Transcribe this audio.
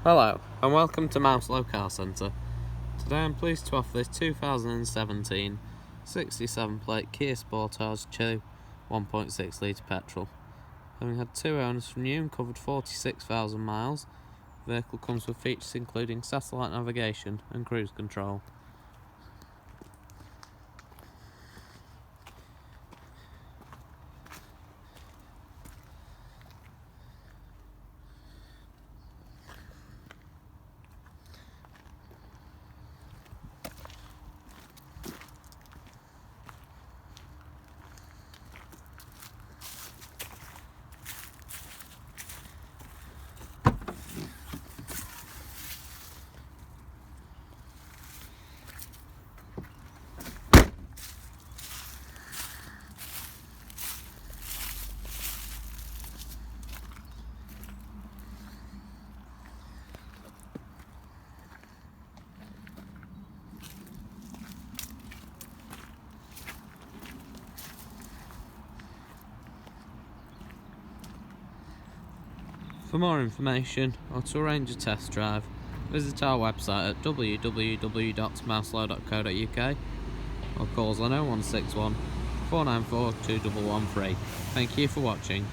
Hello and welcome to Mouselow Car Centre. Today I'm pleased to offer this 2017 67 plate Kia Sportage 2 1.6 litre petrol. Having had two owners from new and covered 46,000 miles, the vehicle comes with features including satellite navigation and cruise control. For more information or to arrange a test drive, visit our website at www.mouselow.co.uk or call us on 0161 494 2113. Thank you for watching.